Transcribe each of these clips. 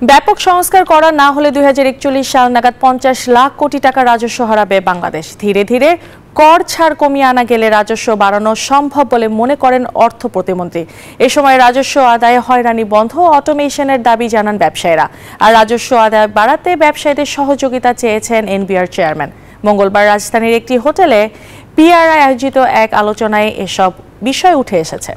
ব্যাপক সংস্কার করা না হলে 2041 সাল নাগাদ 50 লাখ কোটি টাকা রাজস্ব হারাবে বাংলাদেশ। ধীরে ধীরে কর ছাড় কমিয়ে আনা গেলে রাজস্ব বাড়ানো সম্ভব বলে মনে করেন অর্থ প্রতিমন্ত্রী। এ সময় রাজস্ব আদায়ে হয়রানি বন্ধ ও অটোমেশনের দাবি জানান ব্যবসায়ীরা। আর রাজস্ব আদায় বাড়াতে ব্যবসায়ীদের সহযোগিতা চেয়েছেন এনবিআর চেয়ারম্যান। মঙ্গলবার রাজধানীর একটি হোটেলে পিআরআই আয়োজিত এক আলোচনায় এসব বিষয় উঠে এসেছে।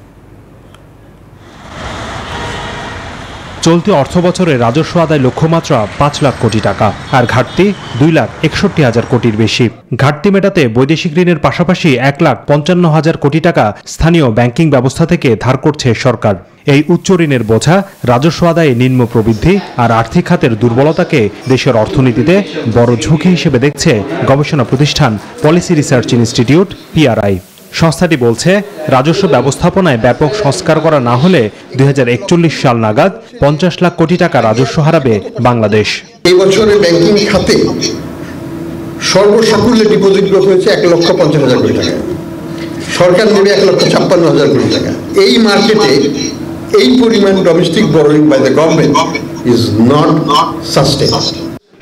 চলতি অর্থবছরে রাজস্ব আদায় লক্ষ্যমাত্রা 5 লাখ কোটি টাকা, আর ঘাটতি 2,61,000 কোটির বেশি। ঘাটতি মেটাতে বৈদেশিক ঋণের পাশাপাশি 1,55,000 কোটি টাকা স্থানীয় ব্যাংকিং ব্যবস্থা থেকে ধার করছে সরকার। এই উচ্চ ঋণের বোঝা রাজস্ব আদায়ে নিম্ন প্রবৃদ্ধি আর আর্থিক খাতের দুর্বলতাকে দেশের অর্থনীতিতে বড় ঝুঁকি হিসেবে দেখছে গবেষণা প্রতিষ্ঠান পলিসি রিসার্চ ইনস্টিটিউট পিআরআই। সংস্থাটি বলছে, রাজস্ব ব্যবস্থাপনায় ব্যাপক সংস্কার করা না হলে 2041 সাল নাগাদ 50 লাখ কোটি টাকা রাজস্ব হারাবে বাংলাদেশ। এই বছরে ব্যাংকিং খাতে সর্বসাকুল্যে ডিপোজিট গ্রোথ হয়েছে 1,50,000 কোটি টাকা। সরকার নেবে 1,56,000 কোটি টাকা। এই মার্কেটে এই পরিমাণ domestic borrowing by the government is not sustainable.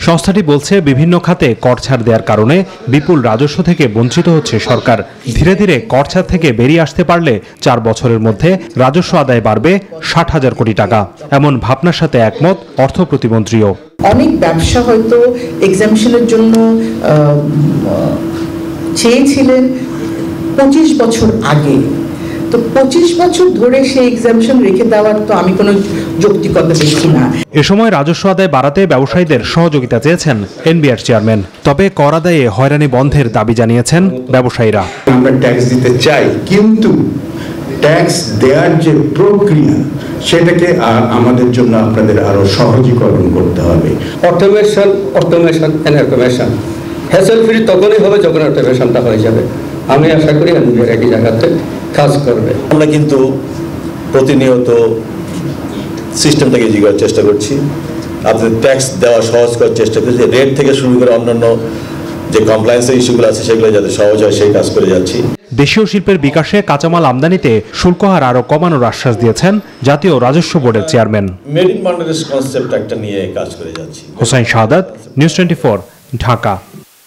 সংস্থাটি বলছে, বিভিন্ন খাতে কর ছাড় দেওয়ার কারণে বিপুল রাজস্ব থেকে বঞ্চিত হচ্ছে সরকার। ধীরে ধীরে কর ছাড় থেকে বেরিয়ে আসতে পারলে 4 বছরের মধ্যে রাজস্ব আদায় বাড়বে 60,000 কোটি টাকা। এমন ভাবনার সাথে একমত অর্থ প্রতিমন্ত্রীও। অনেক ব্যবসা হয়তো এক্সামশনের জন্য চেয়েছিলেন 25 বছর আগে, তো 25 বছর ধরে সেই এক্সামশন রেখে দেওয়ার তো আমি কোনো যৌক্তিকতা দেখি না। এ সময় রাজস্ব আদায় বাড়াতে ব্যবসায়ীদের সহযোগিতা চেয়েছেন এনবিআর চেয়ারম্যান। তবে কর আদায়ে হয়রানি বন্ধের দাবি জানিয়েছেন ব্যবসায়ীরা। আমরা ট্যাক্স দিতে চাই, কিন্তু ট্যাক্স দেওয়ার যে প্রক্রিয়া সেটাকে আমাদের জন্য আপনাদের আরো সহজীকরণ করতে হবে। অটোমেশন হ্যাসেল ফ্রি তখনই হবে যখন অটোমেশনটা হয়ে যাবে। আমি আশা করি একই জায়গাতে কাজ করবে। আমরা কিন্তু প্রতিনিয়ত সিস্টেমটাকে এগিয়ে করার চেষ্টা করছি। আপনাদের ট্যাক্স দেওয়া সহজ করার চেষ্টা করছি। রেট থেকে শুরু করে অন্যান্য যে কমপ্লায়েন্সের ইস্যুগুলো আছে সেগুলো যাতে সহজ হয় সেই কাজ করে যাচ্ছি। দেশীয় শিল্পের বিকাশে কাঁচামাল আমদানিতে শুল্ক হার আরও কমানোর আশ্বাস দিয়েছেন জাতীয় রাজস্ব বোর্ডের chairman. Made in Bangladesh concept একটা নিয়ে কাজ করে যাচ্ছি। হোসাইন শাহাদাত, নিউজ 24, ঢাকা।